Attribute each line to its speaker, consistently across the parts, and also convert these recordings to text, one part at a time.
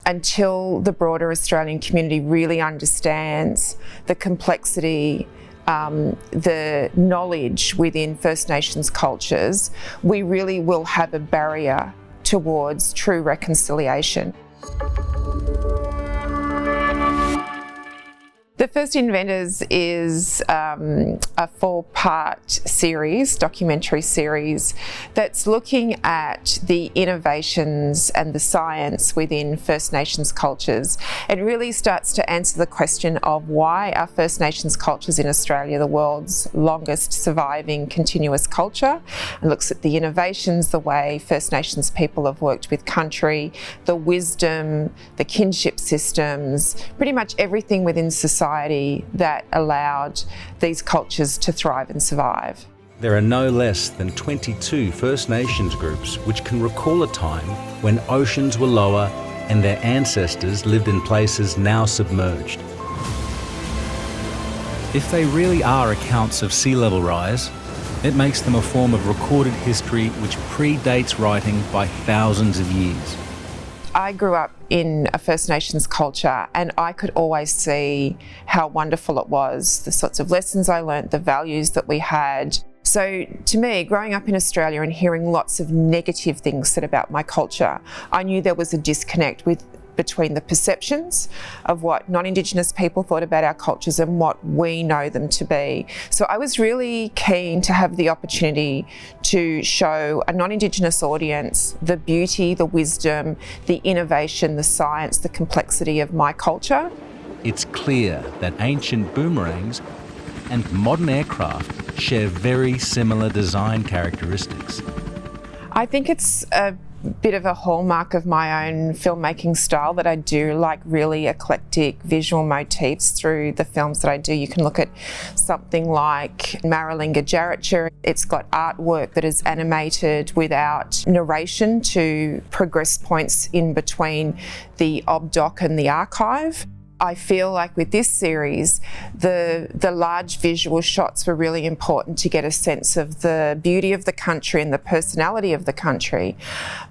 Speaker 1: until the broader Australian community really understands the complexity, the knowledge within First Nations cultures, we really will have a barrier towards true reconciliation. The First Inventors is a 4-part series, documentary series, that's looking at the innovations and the science within First Nations cultures. It really starts to answer the question of why are First Nations cultures in Australia the world's longest surviving continuous culture, and looks at the innovations, the way First Nations people have worked with country, the wisdom, the kinship systems, pretty much everything within society that allowed these cultures to thrive and survive.
Speaker 2: There are no less than 22 First Nations groups which can recall a time when oceans were lower and their ancestors lived in places now submerged. If they really are accounts of sea level rise, it makes them a form of recorded history which predates writing by thousands of years.
Speaker 1: I grew up in a First Nations culture, and I could always see how wonderful it was, the sorts of lessons I learnt, the values that we had. So to me, growing up in Australia and hearing lots of negative things said about my culture, I knew there was a disconnect between the perceptions of what non-Indigenous people thought about our cultures and what we know them to be. So I was really keen to have the opportunity to show a non-Indigenous audience the beauty, the wisdom, the innovation, the science, the complexity of my culture.
Speaker 2: It's clear that ancient boomerangs and modern aircraft share very similar design characteristics.
Speaker 1: I think it's a bit of a hallmark of my own filmmaking style that I do like really eclectic visual motifs through the films that I do. You can look at something like Maralinga Jarrattja. It's got artwork that is animated without narration to progress points in between the obdoc and the archive. I feel like with this series, the large visual shots were really important to get a sense of the beauty of the country and the personality of the country.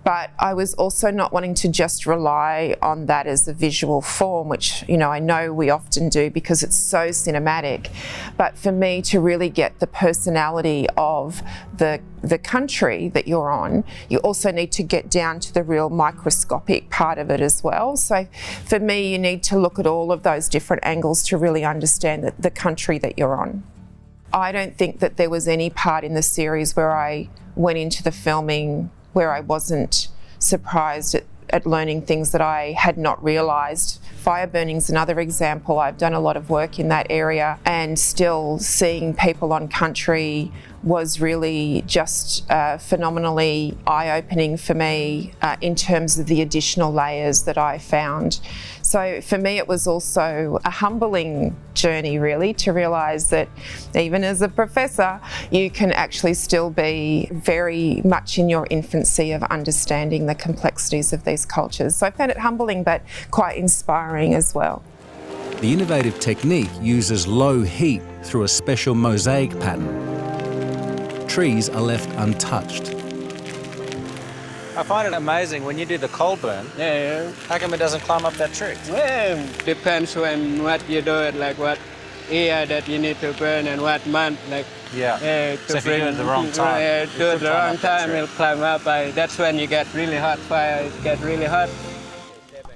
Speaker 1: But I was also not wanting to just rely on that as a visual form, which, you know, I know we often do because it's so cinematic. But for me to really get the personality of the country that you're on, you also need to get down to the real microscopic part of it as well. So for me, you need to look at all of those different angles to really understand the country that you're on. I don't think that there was any part in the series where I went into the filming where I wasn't surprised at learning things that I had not realised. Fire burning's another example. I've done a lot of work in that area, and still seeing people on country was really just phenomenally eye-opening for me in terms of the additional layers that I found. So for me, it was also a humbling journey, really, to realise that even as a professor, you can actually still be very much in your infancy of understanding the complexities of these cultures. So I found it humbling, but quite inspiring as well.
Speaker 2: The innovative technique uses low heat through a special mosaic pattern. Trees are left untouched.
Speaker 3: I find it amazing when you do the coal burn.
Speaker 4: Yeah.
Speaker 3: How come it doesn't climb up that tree?
Speaker 4: Well, depends when what you do it, like what year that you need to burn and what month, like.
Speaker 3: Yeah. So if you do it at the wrong time,
Speaker 4: do it at the wrong time, it'll climb up. That's when you get really hot fire. It get really hot.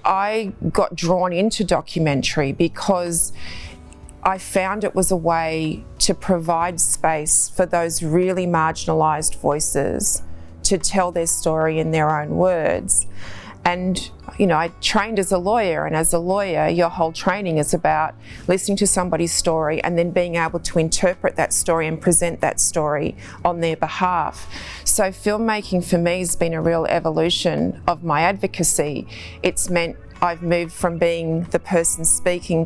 Speaker 1: I got drawn into documentary because I found it was a way to provide space for those really marginalised voices to tell their story in their own words. And, you know, I trained as a lawyer, and as a lawyer, your whole training is about listening to somebody's story and then being able to interpret that story and present that story on their behalf. So filmmaking for me has been a real evolution of my advocacy. It's meant I've moved from being the person speaking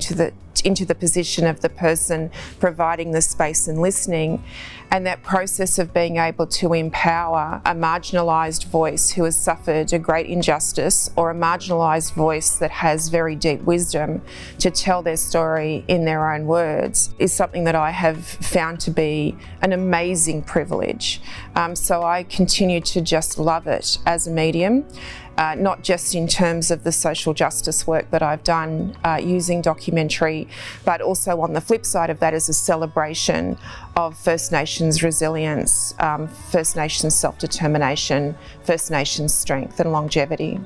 Speaker 1: into the position of the person providing the space and listening. And that process of being able to empower a marginalised voice who has suffered a great injustice, or a marginalised voice that has very deep wisdom to tell their story in their own words, is something that I have found to be an amazing privilege. So I continue to just love it as a medium. not just in terms of the social justice work that I've done using documentary, but also on the flip side of that is a celebration of First Nations resilience, First Nations self-determination, First Nations strength and longevity.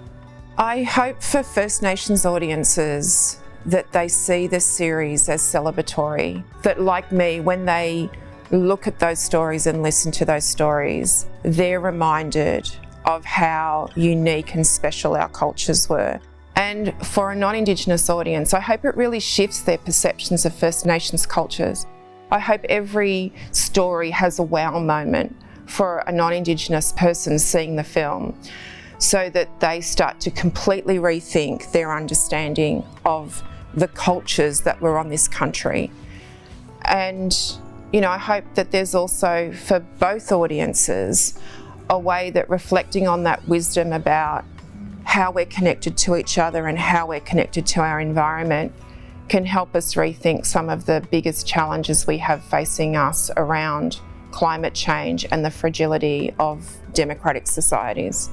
Speaker 1: I hope for First Nations audiences that they see this series as celebratory, that like me, when they look at those stories and listen to those stories, they're reminded of how unique and special our cultures were. And for a non-Indigenous audience, I hope it really shifts their perceptions of First Nations cultures. I hope every story has a wow moment for a non-Indigenous person seeing the film, so that they start to completely rethink their understanding of the cultures that were on this country. And, you know, I hope that there's also, for both audiences, a way that reflecting on that wisdom about how we're connected to each other and how we're connected to our environment can help us rethink some of the biggest challenges we have facing us around climate change and the fragility of democratic societies.